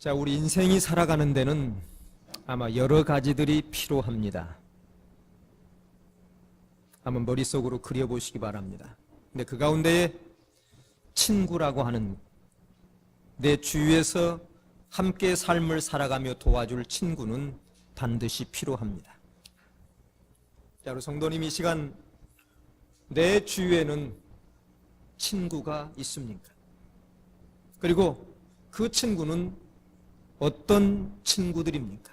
자, 우리 인생이 살아가는 데는 아마 여러 가지들이 필요합니다. 한번 머릿속으로 그려보시기 바랍니다. 근데 그 가운데에 친구라고 하는, 내 주위에서 함께 삶을 살아가며 도와줄 친구는 반드시 필요합니다. 자, 우리 성도님, 이 시간 내 주위에는 친구가 있습니까? 그리고 그 친구는 어떤 친구들입니까?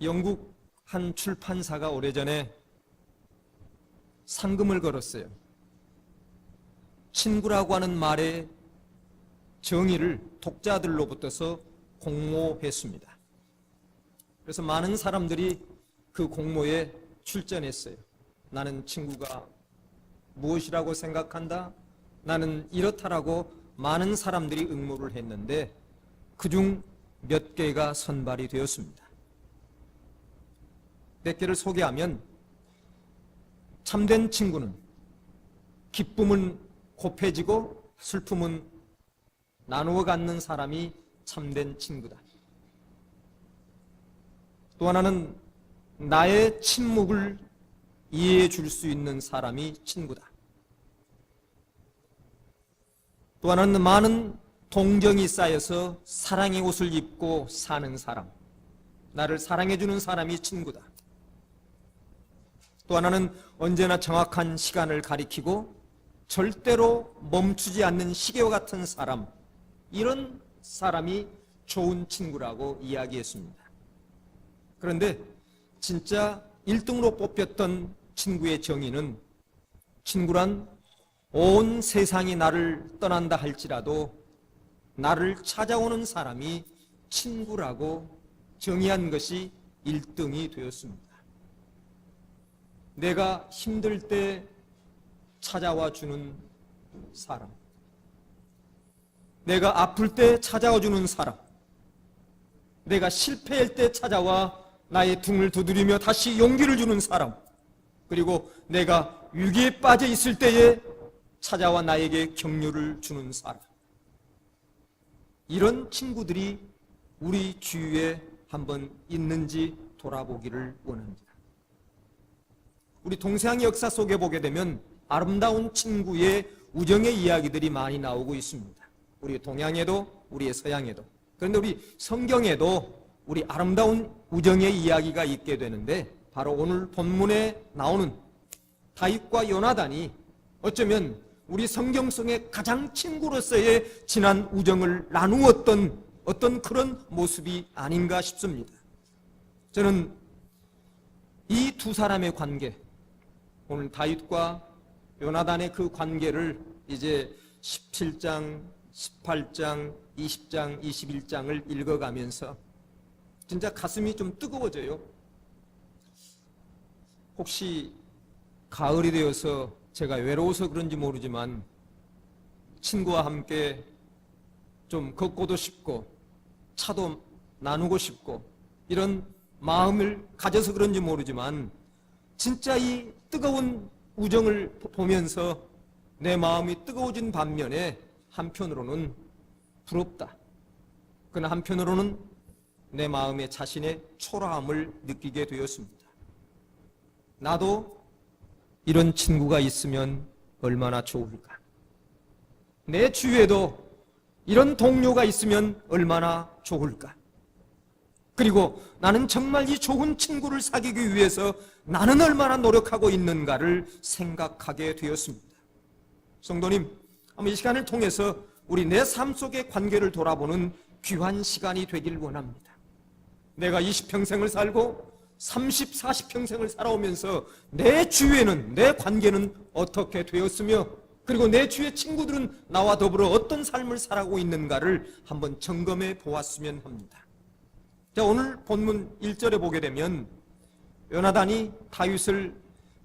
영국 한 출판사가 오래전에 상금을 걸었어요. 친구라고 하는 말의 정의를 독자들로부터서 공모했습니다. 그래서 많은 사람들이 그 공모에 출전했어요. 나는 친구가 무엇이라고 생각한다? 나는 이렇다라고 많은 사람들이 응모를 했는데 그중 몇 개가 선발이 되었습니다. 몇 개를 소개하면, 참된 친구는 기쁨은 곱해지고 슬픔은 나누어 갖는 사람이 참된 친구다. 또 하나는 나의 침묵을 이해해 줄 수 있는 사람이 친구다. 또 하나는 많은 동정이 쌓여서 사랑의 옷을 입고 사는 사람, 나를 사랑해 주는 사람이 친구다. 또 하나는 언제나 정확한 시간을 가리키고 절대로 멈추지 않는 시계와 같은 사람, 이런 사람이 좋은 친구라고 이야기했습니다. 그런데 진짜 1등으로 뽑혔던 친구의 정의는, 친구란 온 세상이 나를 떠난다 할지라도 나를 찾아오는 사람이 친구라고 정의한 것이 1등이 되었습니다. 내가 힘들 때 찾아와 주는 사람, 내가 아플 때 찾아와 주는 사람, 내가 실패할 때 찾아와 나의 등을 두드리며 다시 용기를 주는 사람, 그리고 내가 위기에 빠져 있을 때에 찾아와 나에게 격려를 주는 사람, 이런 친구들이 우리 주위에 한번 있는지 돌아보기를 원합니다. 우리 동서양의 역사 속에 보게 되면 아름다운 친구의 우정의 이야기들이 많이 나오고 있습니다. 우리 동양에도 우리의 서양에도. 그런데 우리 성경에도 우리 아름다운 우정의 이야기가 있게 되는데, 바로 오늘 본문에 나오는 다윗과 요나단이 어쩌면 우리 성경 속의 가장 친구로서의 진한 우정을 나누었던 어떤 그런 모습이 아닌가 싶습니다. 저는 이 두 사람의 관계, 오늘 다윗과 요나단의 그 관계를 이제 17장, 18장, 20장, 21장을 읽어가면서 진짜 가슴이 좀 뜨거워져요. 혹시 가을이 되어서 제가 외로워서 그런지 모르지만 친구와 함께 좀 걷고도 싶고 차도 나누고 싶고 이런 마음을 가져서 그런지 모르지만, 진짜 이 뜨거운 우정을 보면서 내 마음이 뜨거워진 반면에 한편으로는 부럽다. 그러나 한편으로는 내 마음에 자신의 초라함을 느끼게 되었습니다. 나도 이런 친구가 있으면 얼마나 좋을까? 내 주위에도 이런 동료가 있으면 얼마나 좋을까? 그리고 나는 정말 이 좋은 친구를 사귀기 위해서 나는 얼마나 노력하고 있는가를 생각하게 되었습니다. 성도님, 한번 이 시간을 통해서 우리 내 삶 속의 관계를 돌아보는 귀한 시간이 되길 원합니다. 내가 20평생을 살고 30, 40평생을 살아오면서 내 주위에는, 내 관계는 어떻게 되었으며, 그리고 내 주위의 친구들은 나와 더불어 어떤 삶을 살아가고 있는가를 한번 점검해 보았으면 합니다. 자, 오늘 본문 1절에 보게 되면 요나단이 다윗을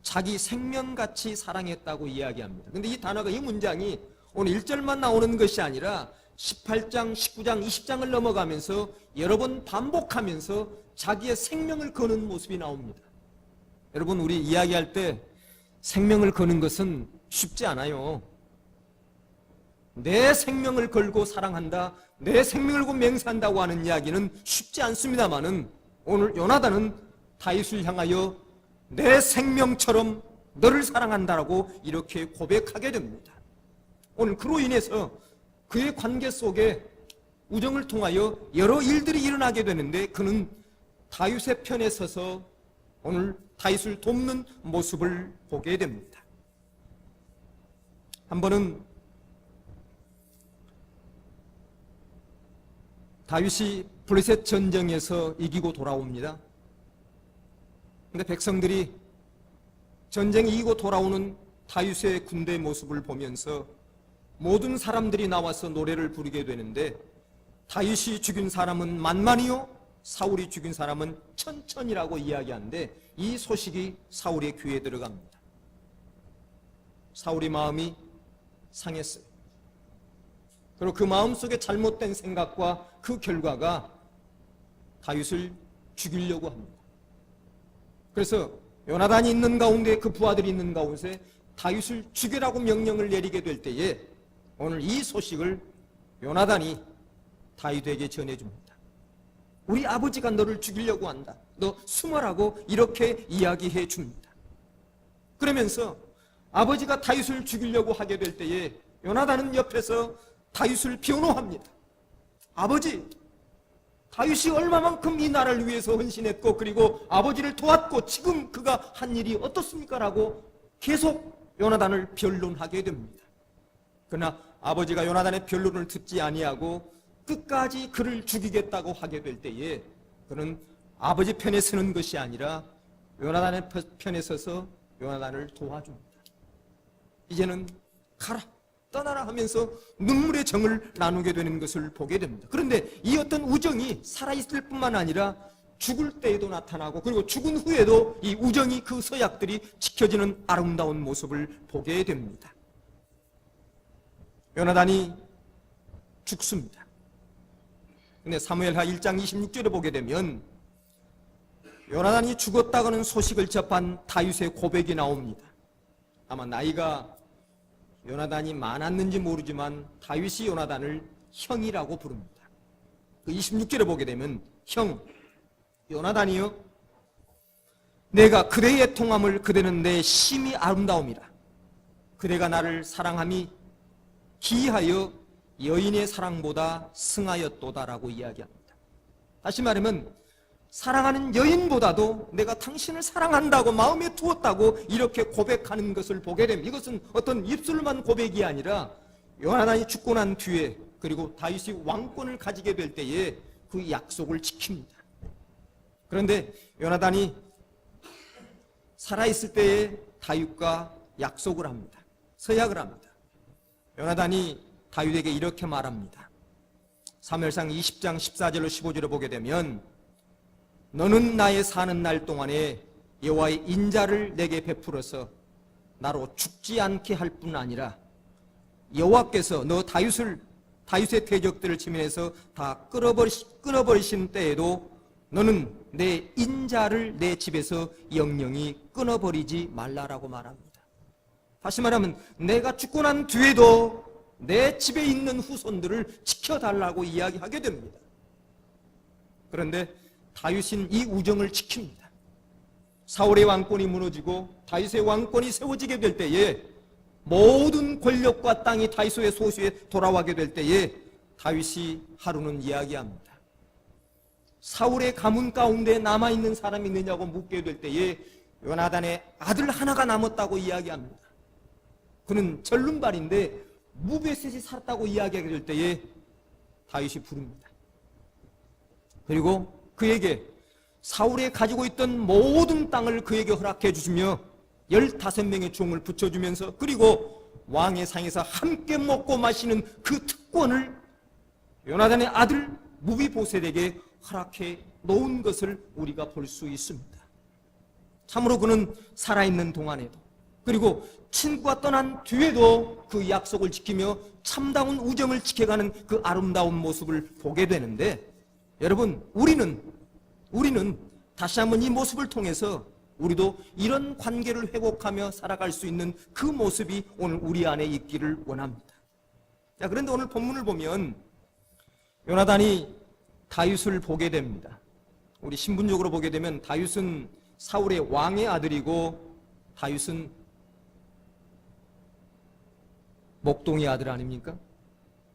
자기 생명같이 사랑했다고 이야기합니다. 그런데 이 단어가, 이 문장이 오늘 1절만 나오는 것이 아니라 18장, 19장, 20장을 넘어가면서 여러 번 반복하면서 자기의 생명을 거는 모습이 나옵니다. 여러분, 우리 이야기할 때 생명을 거는 것은 쉽지 않아요. 내 생명을 걸고 사랑한다, 내 생명을 걸고 맹세한다고 하는 이야기는 쉽지 않습니다만은 오늘 요나단은 다윗을 향하여 내 생명처럼 너를 사랑한다라고 이렇게 고백하게 됩니다. 오늘 그로 인해서 그의 관계 속에 우정을 통하여 여러 일들이 일어나게 되는데 그는 다윗의 편에 서서 오늘 다윗을 돕는 모습을 보게 됩니다. 한 번은 다윗이 블레셋 전쟁에서 이기고 돌아옵니다. 그런데 백성들이 전쟁 이기고 돌아오는 다윗의 군대의 모습을 보면서 모든 사람들이 나와서 노래를 부르게 되는데 다윗이 죽인 사람은 만만이요 사울이 죽인 사람은 천천이라고 이야기하는데 이 소식이 사울의 귀에 들어갑니다. 사울의 마음이 상했어요. 그리고 그 마음속에 잘못된 생각과 그 결과가 다윗을 죽이려고 합니다. 그래서 요나단이 있는 가운데 그 부하들이 있는 가운데 다윗을 죽이라고 명령을 내리게 될 때에 오늘 이 소식을 요나단이 다윗에게 전해줍니다. 우리 아버지가 너를 죽이려고 한다. 너 숨어라고 이렇게 이야기해 줍니다. 그러면서 아버지가 다윗을 죽이려고 하게 될 때에 요나단은 옆에서 다윗을 변호합니다. 아버지, 다윗이 얼마만큼 이 나라를 위해서 헌신했고 그리고 아버지를 도왔고 지금 그가 한 일이 어떻습니까? 라고 계속 요나단을 변론하게 됩니다. 그러나 아버지가 요나단의 변론을 듣지 아니하고 끝까지 그를 죽이겠다고 하게 될 때에 그는 아버지 편에 서는 것이 아니라 요나단의 편에 서서 요나단을 도와줍니다. 이제는 가라, 떠나라 하면서 눈물의 정을 나누게 되는 것을 보게 됩니다. 그런데 이 어떤 우정이 살아있을 뿐만 아니라 죽을 때에도 나타나고 그리고 죽은 후에도 이 우정이 그 서약들이 지켜지는 아름다운 모습을 보게 됩니다. 요나단이 죽습니다. 근데 사무엘하 1장 26절에 보게 되면 요나단이 죽었다고는 소식을 접한 다윗의 고백이 나옵니다. 아마 나이가 요나단이 많았는지 모르지만 다윗이 요나단을 형이라고 부릅니다. 그 26절에 보게 되면 형 요나단이여 내가 그대의 통함을 그대는 내 심히 아름다움이라 그대가 나를 사랑함이 기하여 여인의 사랑보다 승하였도다라고 이야기합니다. 다시 말하면 사랑하는 여인보다도 내가 당신을 사랑한다고 마음에 두었다고 이렇게 고백하는 것을 보게 됩니다. 이것은 어떤 입술만 고백이 아니라 요나단이 죽고 난 뒤에 그리고 다윗이 왕권을 가지게 될 때에 그 약속을 지킵니다. 그런데 요나단이 살아있을 때에 다윗과 약속을 합니다. 서약을 합니다. 요나단이 다윗에게 이렇게 말합니다. 사무엘상 20장 14절로 15절을 보게 되면 너는 나의 사는 날 동안에 여호와의 인자를 내게 베풀어서 나로 죽지 않게 할 뿐 아니라 여호와께서 너 다윗의 대적들을 치면해서 다 끊어버리신 때에도 너는 내 인자를 내 집에서 영영히 끊어버리지 말라라고 말합니다. 다시 말하면 내가 죽고 난 뒤에도 내 집에 있는 후손들을 지켜달라고 이야기하게 됩니다. 그런데 다윗은 이 우정을 지킵니다. 사울의 왕권이 무너지고 다윗의 왕권이 세워지게 될 때에 모든 권력과 땅이 다윗의 소유에 돌아가게 될 때에 다윗이 하루는 이야기합니다. 사울의 가문 가운데 남아있는 사람이 있느냐고 묻게 될 때에 요나단의 아들 하나가 남았다고 이야기합니다. 그는 절름발인데 무베셋이 살았다고 이야기하게 될 때에 다윗이 부릅니다. 그리고 그에게 사울이 가지고 있던 모든 땅을 그에게 허락해 주시며 15명의 종을 붙여주면서 그리고 왕의 상에서 함께 먹고 마시는 그 특권을 요나단의 아들 무비보셋에게 허락해 놓은 것을 우리가 볼 수 있습니다. 참으로 그는 살아있는 동안에도 그리고 친구가 떠난 뒤에도 그 약속을 지키며 참다운 우정을 지켜가는 그 아름다운 모습을 보게 되는데 여러분 우리는 다시 한번 이 모습을 통해서 우리도 이런 관계를 회복하며 살아갈 수 있는 그 모습이 오늘 우리 안에 있기를 원합니다. 자, 그런데 오늘 본문을 보면 요나단이 다윗을 보게 됩니다. 우리 신분적으로 보게 되면 다윗은 사울의 왕의 아들이고 다윗은 목동의 아들 아닙니까?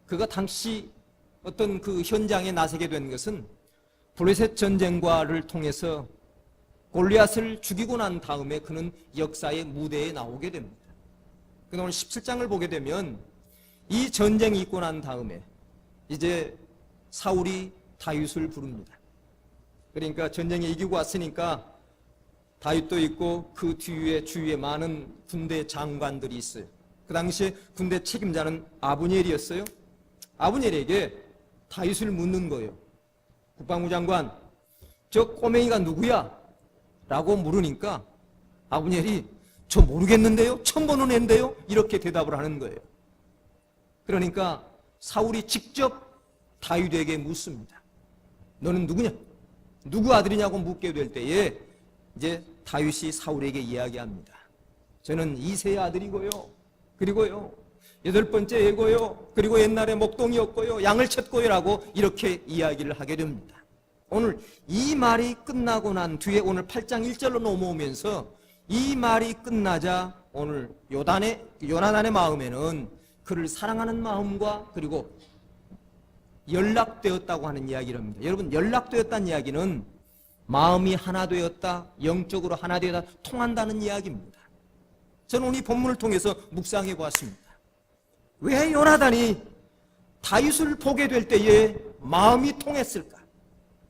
그가 당시 어떤 그 현장에 나서게 된 것은 블레셋 전쟁과를 통해서 골리앗을 죽이고 난 다음에 그는 역사의 무대에 나오게 됩니다. 그런데 오늘 17장을 보게 되면 이 전쟁이 있고 난 다음에 이제 사울이 다윗을 부릅니다. 그러니까 전쟁에 이기고 왔으니까 다윗도 있고 그 뒤에 주위에 많은 군대 장관들이 있어요. 그 당시에 군대 책임자는 아브넬이었어요. 아브넬에게 다윗을 묻는 거예요. 국방부 장관, 저 꼬맹이가 누구야? 라고 물으니까 아브넬이 저 모르겠는데요? 처음 보는 애인데요? 이렇게 대답을 하는 거예요. 그러니까 사울이 직접 다윗에게 묻습니다. 너는 누구냐? 누구 아들이냐고 묻게 될 때에 이제 다윗이 사울에게 이야기합니다. 저는 이새의 아들이고요. 그리고요 8번째 애고요. 그리고 옛날에 목동이었고요. 양을 쳤고요. 라고 이렇게 이야기를 하게 됩니다. 오늘 이 말이 끝나고 난 뒤에 오늘 8장 1절로 넘어오면서 이 말이 끝나자 오늘 요나단의 마음에는 그를 사랑하는 마음과 그리고 연락되었다고 하는 이야기를 합니다. 여러분, 연락되었다는 이야기는 마음이 하나 되었다, 영적으로 하나 되었다, 통한다는 이야기입니다. 저는 오늘 이 본문을 통해서 묵상해 보았습니다. 왜 요나단이 다윗을 보게 될 때에 마음이 통했을까?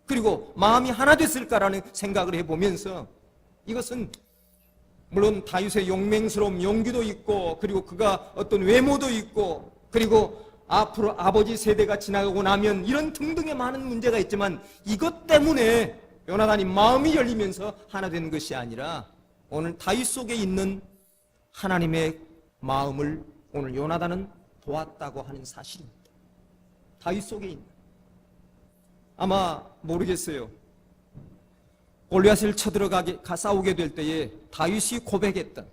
그리고 마음이 하나 됐을까라는 생각을 해보면서 이것은 물론 다윗의 용맹스러움, 용기도 있고 그리고 그가 어떤 외모도 있고 그리고 앞으로 아버지 세대가 지나가고 나면 이런 등등의 많은 문제가 있지만 이것 때문에 요나단이 마음이 열리면서 하나 된 것이 아니라 오늘 다윗 속에 있는 하나님의 마음을 오늘 요나단은 보았다고 하는 사실입니다. 다윗 속에 있는. 아마 모르겠어요. 골리앗을 쳐들어가게 싸우게 될 때에 다윗이 고백했던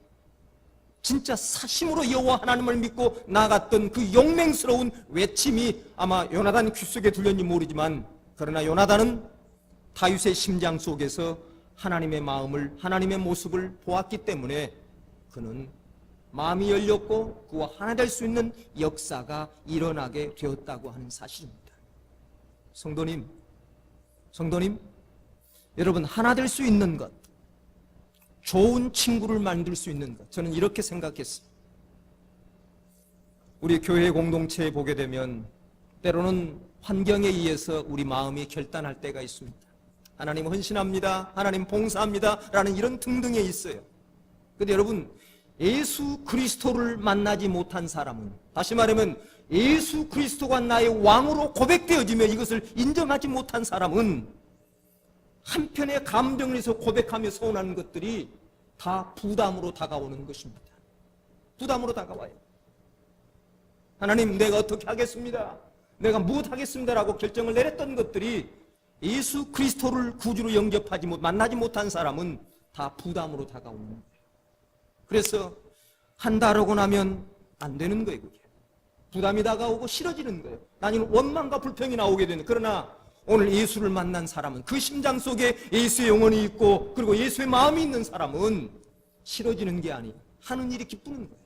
진짜 사심으로 여호와 하나님을 믿고 나갔던 그 용맹스러운 외침이 아마 요나단 귀 속에 들렸는지 모르지만 그러나 요나단은 다윗의 심장 속에서 하나님의 마음을 하나님의 모습을 보았기 때문에 그는 마음이 열렸고 그와 하나 될 수 있는 역사가 일어나게 되었다고 하는 사실입니다. 성도님, 여러분 하나 될 수 있는 것, 좋은 친구를 만들 수 있는 것, 저는 이렇게 생각했어요. 우리 교회 공동체에 보게 되면 때로는 환경에 의해서 우리 마음이 결단할 때가 있습니다. 하나님 헌신합니다, 하나님 봉사합니다 라는 이런 등등에 있어요. 그런데 여러분, 예수 그리스도를 만나지 못한 사람은, 다시 말하면 예수 그리스도가 나의 왕으로 고백되어지며 이것을 인정하지 못한 사람은 한편의 감정에서 고백하며 서운하는 것들이 다 부담으로 다가오는 것입니다. 부담으로 다가와요. 하나님, 내가 어떻게 하겠습니다, 내가 무엇 하겠습니다라고 결정을 내렸던 것들이 예수 그리스도를 구주로 영접하지 만나지 못한 사람은 다 부담으로 다가오는 거예요. 그래서 한다라고 나면 안 되는 거예요. 그게 부담이 다가오고 싫어지는 거예요. 나는 원망과 불평이 나오게 되는. 그러나 오늘 예수를 만난 사람은, 그 심장 속에 예수의 영혼이 있고 그리고 예수의 마음이 있는 사람은 싫어지는 게 아니에요. 하는 일이 기쁘는 거예요.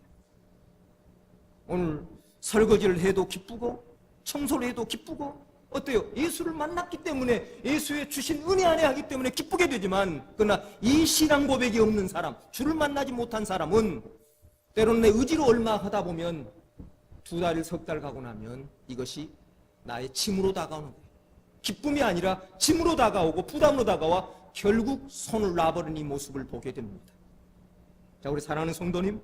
오늘 설거지를 해도 기쁘고 청소를 해도 기쁘고, 어때요? 예수를 만났기 때문에, 예수의 주신 은혜 안에 하기 때문에 기쁘게 되지만, 그러나 이 신앙 고백이 없는 사람, 주를 만나지 못한 사람은 때로는 내 의지로 얼마 하다 보면 2달, 3달 가고 나면 이것이 나의 짐으로 다가오는 거예요. 기쁨이 아니라 짐으로 다가오고 부담으로 다가와 결국 손을 놔버린 이 모습을 보게 됩니다. 자, 우리 사랑하는 성도님,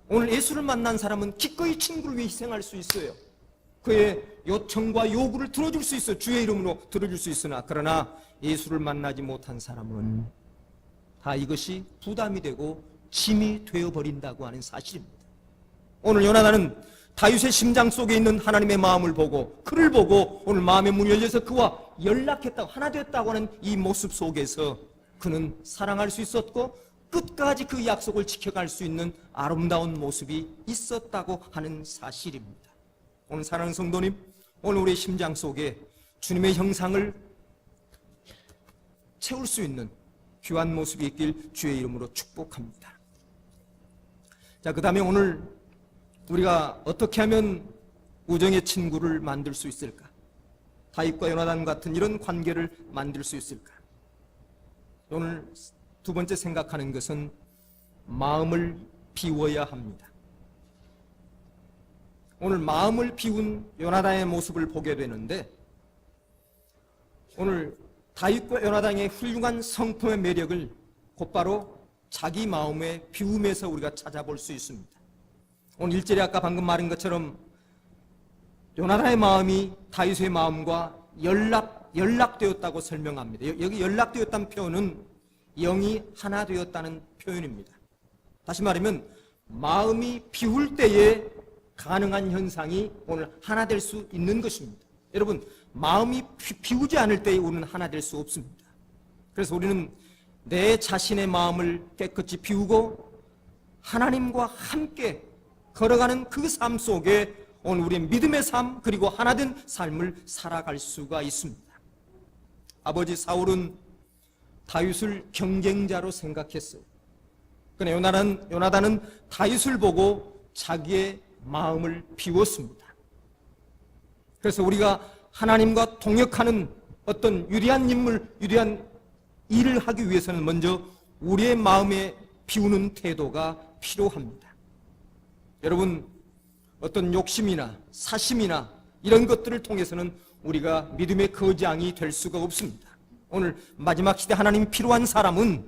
오늘 예수를 만난 사람은 기꺼이 친구를 위해 희생할 수 있어요. 그의 요청과 요구를 들어줄 수 있어요. 주의 이름으로 들어줄 수 있으나, 그러나 예수를 만나지 못한 사람은 다 이것이 부담이 되고 짐이 되어버린다고 하는 사실입니다. 오늘 요나단은 다윗의 심장 속에 있는 하나님의 마음을 보고, 그를 보고 오늘 마음의 문이 열려서 그와 연락했다고, 하나 됐다고 하는 이 모습 속에서 그는 사랑할 수 있었고 끝까지 그 약속을 지켜갈 수 있는 아름다운 모습이 있었다고 하는 사실입니다. 오늘 사랑하는 성도님, 오늘 우리의 심장 속에 주님의 형상을 채울 수 있는 귀한 모습이 있길 주의 이름으로 축복합니다. 자, 그 다음에 오늘 우리가 어떻게 하면 우정의 친구를 만들 수 있을까? 다윗과 요나단 같은 이런 관계를 만들 수 있을까? 오늘 두 번째 생각하는 것은 마음을 비워야 합니다. 오늘 마음을 비운 요나단의 모습을 보게 되는데, 오늘 다윗과 요나단의 훌륭한 성품의 매력을 곧바로 자기 마음의 비움에서 우리가 찾아볼 수 있습니다. 오늘 1절에 아까 방금 말한 것처럼 요나단의 마음이 다윗의 마음과 연락되었다고 설명합니다. 여기 연락되었다는 표현은 영이 하나 되었다는 표현입니다. 다시 말하면 마음이 비울 때에 가능한 현상이 오늘 하나 될 수 있는 것입니다. 여러분, 마음이 비우지 않을 때에 우리는 하나 될 수 없습니다. 그래서 우리는 내 자신의 마음을 깨끗이 비우고 하나님과 함께 걸어가는 그 삶 속에 오늘 우리의 믿음의 삶, 그리고 하나된 삶을 살아갈 수가 있습니다. 아버지 사울은 다윗을 경쟁자로 생각했어요. 그러나 요나단은 다윗을 보고 자기의 마음을 비웠습니다. 그래서 우리가 하나님과 동역하는 어떤 유리한 일을 하기 위해서는 먼저 우리의 마음에 비우는 태도가 필요합니다. 여러분, 어떤 욕심이나 사심이나 이런 것들을 통해서는 우리가 믿음의 거장이 될 수가 없습니다. 오늘 마지막 시대 하나님 필요한 사람은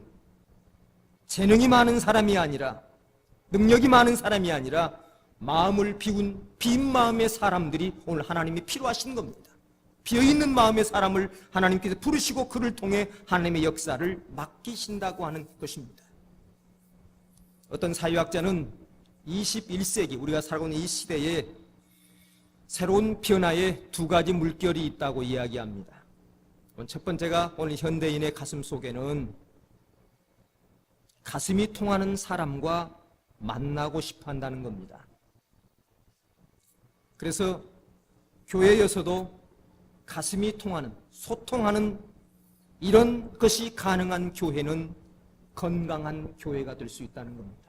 재능이 많은 사람이 아니라, 능력이 많은 사람이 아니라 마음을 비운 빈 마음의 사람들이 오늘 하나님이 필요하신 겁니다. 비어있는 마음의 사람을 하나님께서 부르시고 그를 통해 하나님의 역사를 맡기신다고 하는 것입니다. 어떤 사회학자는 21세기 우리가 살고 있는 이 시대에 새로운 변화의 두 가지 물결이 있다고 이야기합니다. 첫 번째가 오늘 현대인의 가슴 속에는 가슴이 통하는 사람과 만나고 싶어 한다는 겁니다. 그래서 교회에서도 가슴이 통하는, 소통하는 이런 것이 가능한 교회는 건강한 교회가 될 수 있다는 겁니다.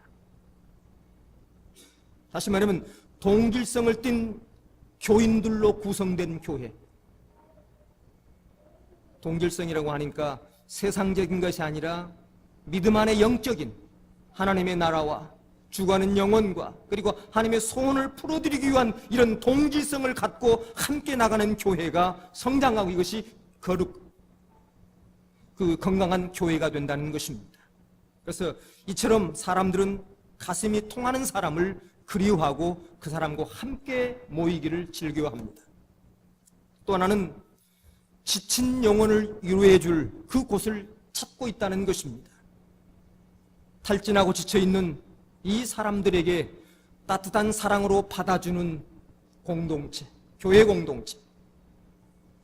다시 말하면 동질성을 띤 교인들로 구성된 교회. 동질성이라고 하니까 세상적인 것이 아니라 믿음 안에 영적인 하나님의 나라와 주관하는 영혼과 그리고 하나님의 소원을 풀어드리기 위한 이런 동질성을 갖고 함께 나가는 교회가 성장하고 이것이 건강한 교회가 된다는 것입니다. 그래서 이처럼 사람들은 가슴이 통하는 사람을 그리워하고 그 사람과 함께 모이기를 즐겨합니다. 또 하나는 지친 영혼을 위로해 줄 그곳을 찾고 있다는 것입니다. 탈진하고 지쳐있는 이 사람들에게 따뜻한 사랑으로 받아주는 공동체, 교회 공동체.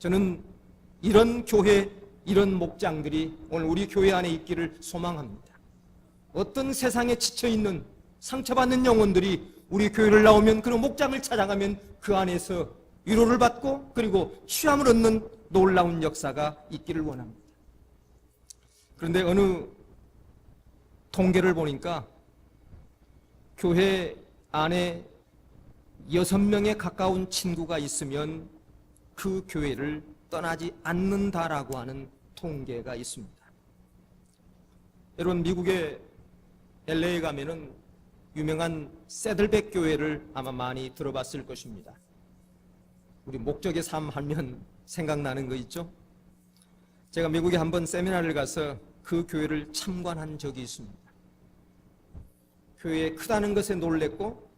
저는 이런 교회, 이런 목장들이 오늘 우리 교회 안에 있기를 소망합니다. 어떤 세상에 지쳐있는 상처받는 영혼들이 우리 교회를 나오면 그런 목장을 찾아가면 그 안에서 위로를 받고 그리고 취함을 얻는 놀라운 역사가 있기를 원합니다. 그런데 어느 통계를 보니까 교회 안에 6명에 가까운 친구가 있으면 그 교회를 떠나지 않는다라고 하는 통계가 있습니다. 여러분, 미국의 LA에 가면은 유명한 세들백 교회를 아마 많이 들어봤을 것입니다. 우리 목적의 삶 하면 생각나는 거 있죠? 제가 미국에 한번 세미나를 가서 그 교회를 참관한 적이 있습니다. 교회에 크다는 것에 놀랬고,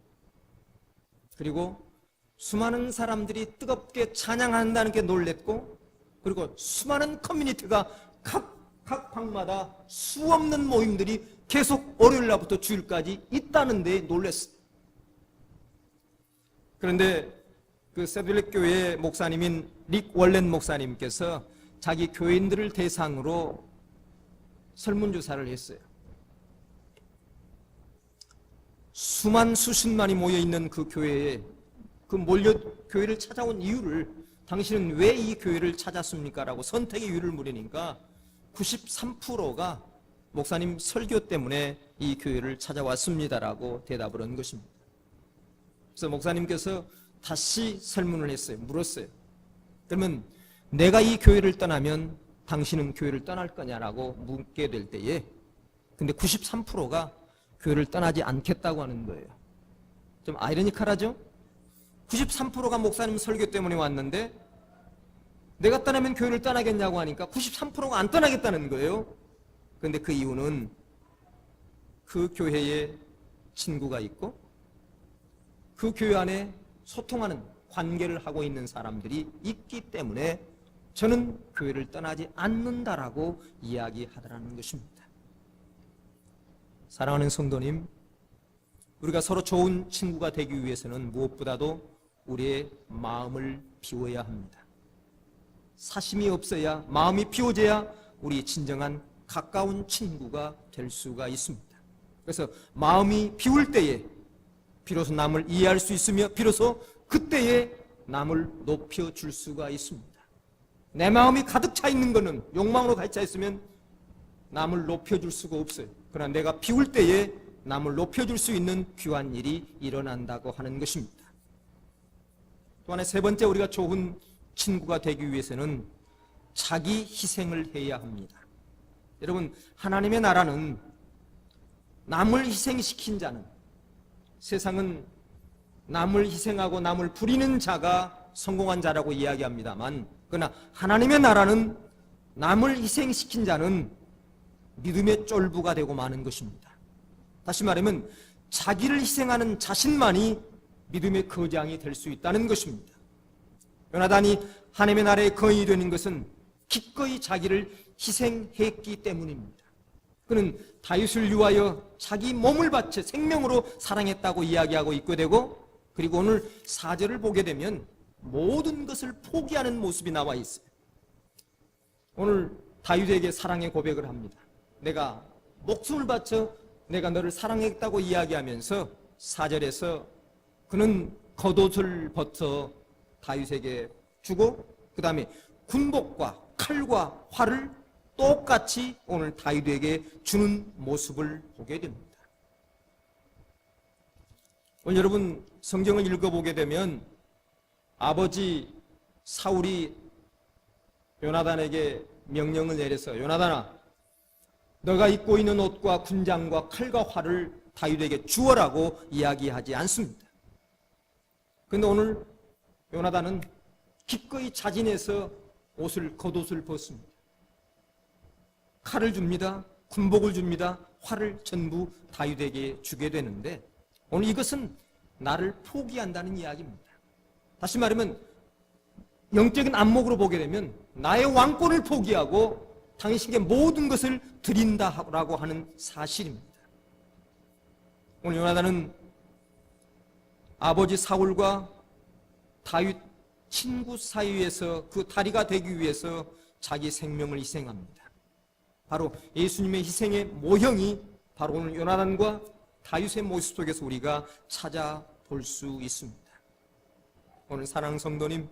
그리고 수많은 사람들이 뜨겁게 찬양한다는 게 놀랬고, 그리고 수많은 커뮤니티가 각 방마다 수없는 모임들이 계속 월요일 날부터 주일까지 있다는 데 놀랐어요. 그런데 그 세들백 교회의 목사님인 릭 월렌 목사님께서 자기 교인들을 대상으로 설문조사를 했어요. 수십만이 모여있는 그 교회에 그 몰려 교회를 찾아온 이유를, 당신은 왜 이 교회를 찾았습니까? 라고 선택의 이유를 물으니까 93%가 목사님 설교 때문에 이 교회를 찾아왔습니다라고 대답을 한 것입니다. 그래서 목사님께서 다시 설문을 했어요. 물었어요. 그러면 내가 이 교회를 떠나면 당신은 교회를 떠날 거냐라고 묻게 될 때에, 근데 93%가 교회를 떠나지 않겠다고 하는 거예요. 좀 아이러니컬하죠? 93%가 목사님 설교 때문에 왔는데 내가 떠나면 교회를 떠나겠냐고 하니까 93%가 안 떠나겠다는 거예요. 그런데 그 이유는 그 교회에 친구가 있고 그 교회 안에 소통하는, 관계를 하고 있는 사람들이 있기 때문에 저는 교회를 떠나지 않는다라고 이야기하더라는 것입니다. 사랑하는 성도님, 우리가 서로 좋은 친구가 되기 위해서는 무엇보다도 우리의 마음을 비워야 합니다. 사심이 없어야, 마음이 비워져야 우리 진정한 가까운 친구가 될 수가 있습니다. 그래서 마음이 비울 때에 비로소 남을 이해할 수 있으며 비로소 그때에 남을 높여줄 수가 있습니다. 내 마음이 가득 차 있는 것은, 욕망으로 가득 차 있으면 남을 높여줄 수가 없어요. 그러나 내가 비울 때에 남을 높여줄 수 있는 귀한 일이 일어난다고 하는 것입니다. 또 하나, 세 번째, 우리가 좋은 친구가 되기 위해서는 자기 희생을 해야 합니다. 여러분, 하나님의 나라는 남을 희생시킨 자는, 세상은 남을 희생하고 남을 부리는 자가 성공한 자라고 이야기합니다만, 그러나 하나님의 나라는 남을 희생시킨 자는 믿음의 쫄부가 되고 마는 것입니다. 다시 말하면 자기를 희생하는 자신만이 믿음의 거장이 될 수 있다는 것입니다. 요나단이 하나님의 나라의 거인이 되는 것은 기꺼이 자기를 희생했기 때문입니다. 그는 다윗을 위하여 자기 몸을 바쳐 생명으로 사랑했다고 이야기하고 있고 되고, 그리고 오늘 4절을 보게 되면 모든 것을 포기하는 모습이 나와 있어요. 오늘 다윗에게 사랑의 고백을 합니다. 내가 목숨을 바쳐 내가 너를 사랑했다고 이야기하면서 4절에서 그는 겉옷을 벗어 다윗에게 주고, 그 다음에 군복과 칼과 활을 똑같이 오늘 다윗에게 주는 모습을 보게 됩니다. 오늘 여러분 성경을 읽어보게 되면 아버지 사울이 요나단에게 명령을 내려서, 요나단아, 너가 입고 있는 옷과 군장과 칼과 활을 다윗에게 주어라고 이야기하지 않습니다. 그런데 오늘 요나단은 기꺼이 자진해서 겉옷을 벗습니다. 칼을 줍니다. 군복을 줍니다. 활을 전부 다윗에게 주게 되는데, 오늘 이것은 나를 포기한다는 이야기입니다. 다시 말하면 영적인 안목으로 보게 되면 나의 왕권을 포기하고 당신에게 모든 것을 드린다라고 하는 사실입니다. 오늘 요나단은 아버지 사울과 다윗 친구 사이에서 그 다리가 되기 위해서 자기 생명을 희생합니다. 바로 예수님의 희생의 모형이 바로 오늘 요나단과 다윗의 모습 속에서 우리가 찾아볼 수 있습니다. 오늘 사랑하는 성도님,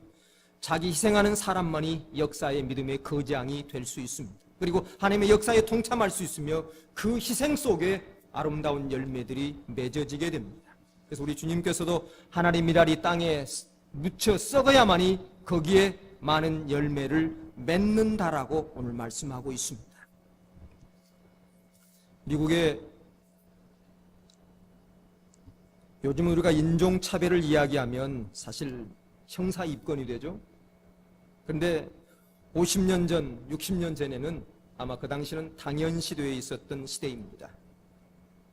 자기 희생하는 사람만이 역사의 믿음의 거장이 될 수 있습니다. 그리고 하나님의 역사에 동참할 수 있으며 그 희생 속에 아름다운 열매들이 맺어지게 됩니다. 그래서 우리 주님께서도 하나님이라 이 땅에 묻혀 썩어야만이 거기에 많은 열매를 맺는다라고 오늘 말씀하고 있습니다. 미국의 요즘 우리가 인종차별을 이야기하면 사실 형사 입건이 되죠. 그런데 50년 전, 60년 전에는 아마 그 당시는 당연시되어 있었던 시대입니다.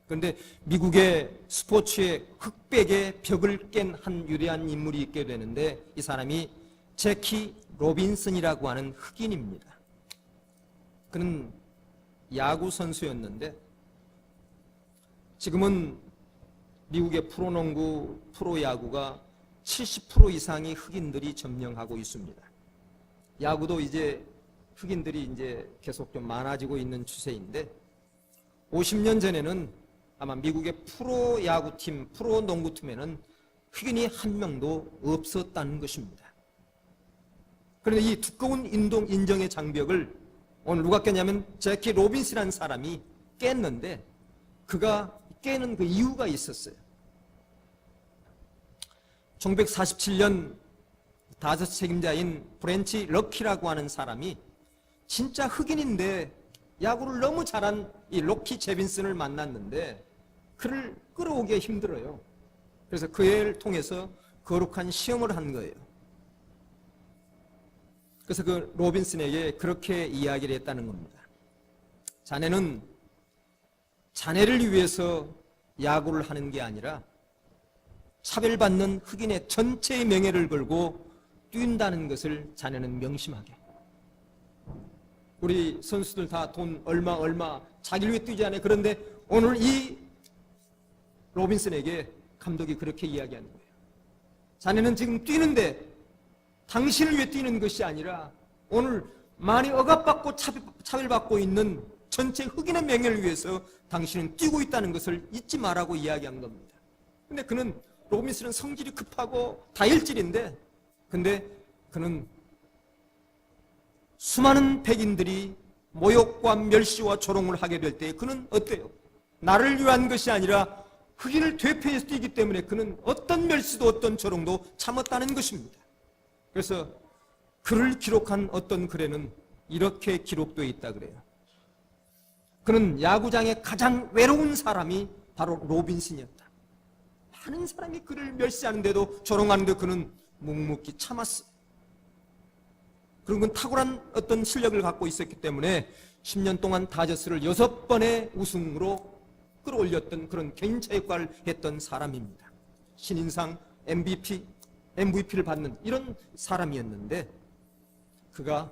그런데 미국의 스포츠의 흑백의 벽을 깬 한 위대한 인물이 있게 되는데, 이 사람이 제키 로빈슨이라고 하는 흑인입니다. 그는 야구 선수였는데 지금은 미국의 프로농구, 프로야구가 70% 이상의 흑인들이 점령하고 있습니다. 야구도 이제 흑인들이 이제 계속 좀 많아지고 있는 추세인데, 50년 전에는 아마 미국의 프로야구팀, 프로농구팀에는 흑인이 한 명도 없었다는 것입니다. 그런데 이 두꺼운 인정의 장벽을 오늘 누가 깼냐면 제키 로빈스라는 사람이 깼는데, 그가 깨는 그 이유가 있었어요. 1947년 다저스 책임자인 브랜치 럭키라고 하는 사람이 진짜 흑인인데 야구를 너무 잘한 이 로키 제빈슨을 만났는데 그를 끌어오기가 힘들어요. 그래서 그 애를 통해서 거룩한 시험을 한 거예요. 그래서 그 로빈슨에게 그렇게 이야기를 했다는 겁니다. 자네는 자네를 위해서 야구를 하는 게 아니라 차별받는 흑인의 전체의 명예를 걸고 뛴다는 것을 자네는 명심하게. 우리 선수들 다 돈 얼마 자기를 위해 뛰지 않아요. 그런데 오늘 이 로빈슨에게 감독이 그렇게 이야기하는 거예요. 자네는 지금 뛰는데 당신을 위해 뛰는 것이 아니라 오늘 많이 억압받고 차별받고 있는 전체 흑인의 명예를 위해서 당신은 뛰고 있다는 것을 잊지 말라고 이야기한 겁니다. 근데 그는 로빈슨은 성질이 급하고 다혈질인데, 근데 그는 수많은 백인들이 모욕과 멸시와 조롱을 하게 될 때 그는 어때요? 나를 위한 것이 아니라 흑인을 대표해서 뛰기 때문에 그는 어떤 멸시도 어떤 조롱도 참았다는 것입니다. 그래서 그를 기록한 어떤 글에는 이렇게 기록되어 있다 그래요. 그는 야구장의 가장 외로운 사람이 바로 로빈슨이었다. 많은 사람이 그를 멸시하는데도 조롱하는데 그는 묵묵히 참았어. 그런 건 탁월한 어떤 실력을 갖고 있었기 때문에 10년 동안 다저스를 6번의 우승으로 끌어올렸던 그런 개인차 역할을 했던 사람입니다. 신인상 MVP를 받는 이런 사람이었는데, 그가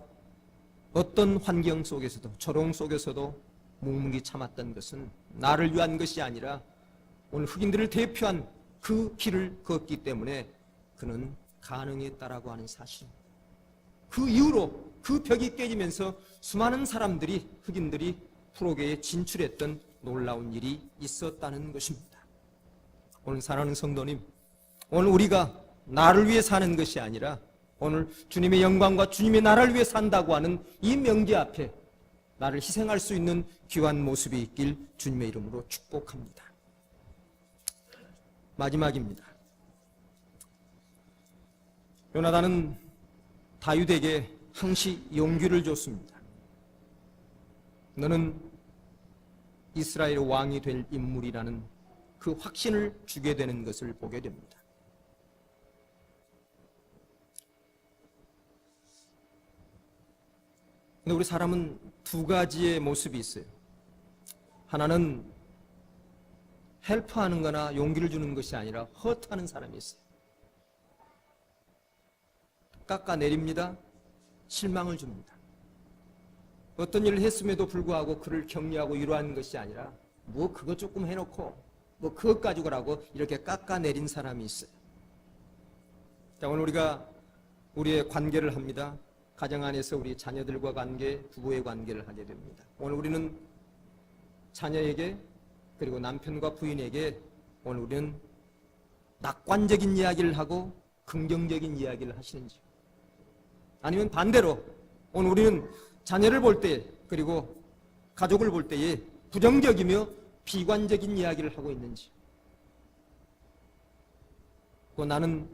어떤 환경 속에서도 조롱 속에서도 묵묵히 참았던 것은 나를 위한 것이 아니라 오늘 흑인들을 대표한 그 길을 걷기 때문에 그는 가능했다라고 하는 사실입니다. 그 이후로 그 벽이 깨지면서 수많은 사람들이, 흑인들이 프로계에 진출했던 놀라운 일이 있었다는 것입니다. 오늘 사랑하는 성도님, 오늘 우리가 나를 위해 사는 것이 아니라 오늘 주님의 영광과 주님의 나라를 위해 산다고 하는 이 명제 앞에 나를 희생할 수 있는 귀한 모습이 있길 주님의 이름으로 축복합니다. 마지막입니다. 요나단은 다윗에게 항시 용기를 줬습니다. 너는 이스라엘 왕이 될 인물이라는 그 확신을 주게 되는 것을 보게 됩니다. 근데 우리 사람은 두 가지의 모습이 있어요. 하나는 헬프하는 거나 용기를 주는 것이 아니라 허트하는 사람이 있어요. 깎아내립니다. 실망을 줍니다. 어떤 일을 했음에도 불구하고 그를 격려하고 위로하는 것이 아니라 뭐 그것 조금 해놓고 뭐 그것 가지고라고 이렇게 깎아내린 사람이 있어요. 자, 오늘 우리가 우리의 관계를 합니다. 가정 안에서 우리 자녀들과 관계, 부부의 관계를 하게 됩니다. 오늘 우리는 자녀에게 그리고 남편과 부인에게 오늘 우리는 낙관적인 이야기를 하고 긍정적인 이야기를 하시는지, 아니면 반대로 오늘 우리는 자녀를 볼 때 그리고 가족을 볼 때에 부정적이며 비관적인 이야기를 하고 있는지, 또 나는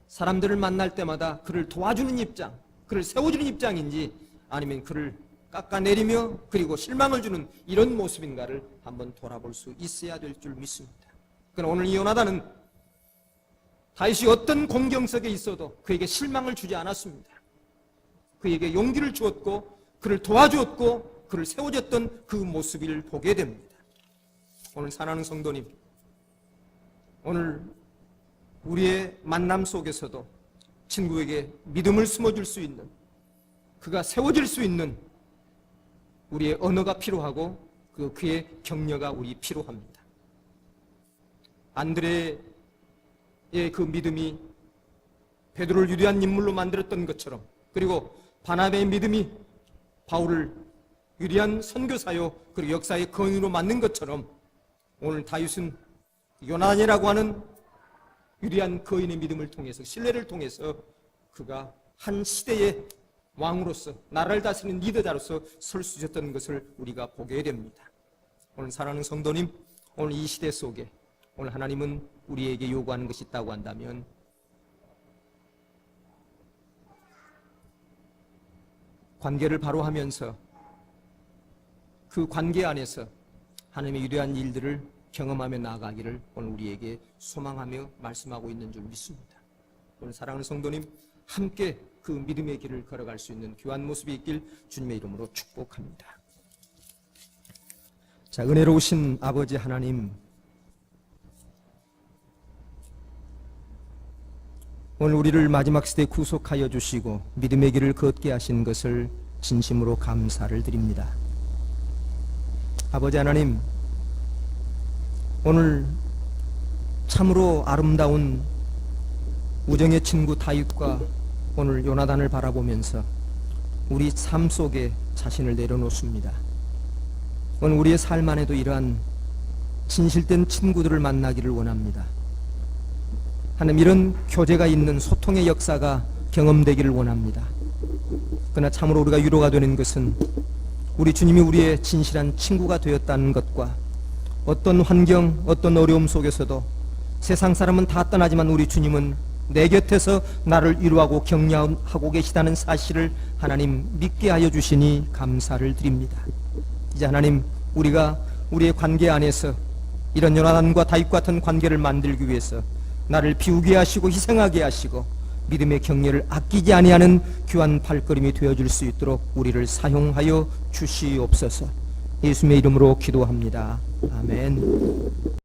사람들을 만날 때마다 그를 도와주는 입장, 그를 세워주는 입장인지 아니면 그를 깎아내리며 그리고 실망을 주는 이런 모습인가를 한번 돌아볼 수 있어야 될 줄 믿습니다. 그러나 오늘 이 요나단은 다윗이 어떤 공경석에 있어도 그에게 실망을 주지 않았습니다. 그에게 용기를 주었고 그를 도와주었고 그를 세워줬던 그 모습을 보게 됩니다. 오늘 사랑하는 성도님, 오늘 우리의 만남 속에서도 친구에게 믿음을 심어줄 수 있는, 그가 세워질 수 있는 우리의 언어가 필요하고 그의 격려가 우리 필요합니다. 안드레의 그 믿음이 베드로를 유리한 인물로 만들었던 것처럼, 그리고 바나바의 믿음이 바울을 유리한 선교사요 그리고 역사의 건의로 만든 것처럼, 오늘 다윗은 요나단이라고 하는 위대한 거인의 믿음을 통해서, 신뢰를 통해서 그가 한 시대의 왕으로서, 나라를 다스리는 리더자로서 설 수 있었던 것을 우리가 보게 됩니다. 오늘 사랑하는 성도님, 오늘 이 시대 속에 오늘 하나님은 우리에게 요구하는 것이 있다고 한다면 관계를 바로 하면서 그 관계 안에서 하나님의 위대한 일들을 경험하며 나아가기를 오늘 우리에게 소망하며 말씀하고 있는 줄 믿습니다. 오늘 사랑하는 성도님, 함께 그 믿음의 길을 걸어갈 수 있는 귀한 모습이 있길 주님의 이름으로 축복합니다. 자, 은혜로우신 아버지 하나님, 오늘 우리를 마지막 시대에 구속하여 주시고 믿음의 길을 걷게 하신 것을 진심으로 감사를 드립니다. 아버지 하나님, 오늘 참으로 아름다운 우정의 친구 다윗과 오늘 요나단을 바라보면서 우리 삶 속에 자신을 내려놓습니다. 오늘 우리의 삶 안에도 이러한 진실된 친구들을 만나기를 원합니다. 하나님, 이런 교제가 있는 소통의 역사가 경험되기를 원합니다. 그러나 참으로 우리가 위로가 되는 것은 우리 주님이 우리의 진실한 친구가 되었다는 것과 어떤 환경, 어떤 어려움 속에서도 세상 사람은 다 떠나지만 우리 주님은 내 곁에서 나를 위로하고 격려하고 계시다는 사실을 하나님 믿게 하여 주시니 감사를 드립니다. 이제 하나님, 우리가 우리의 관계 안에서 이런 요나단과 다윗 같은 관계를 만들기 위해서 나를 비우게 하시고 희생하게 하시고 믿음의 격려를 아끼지 아니하는 귀한 발걸음이 되어줄 수 있도록 우리를 사용하여 주시옵소서. 예수님의 이름으로 기도합니다. 아멘.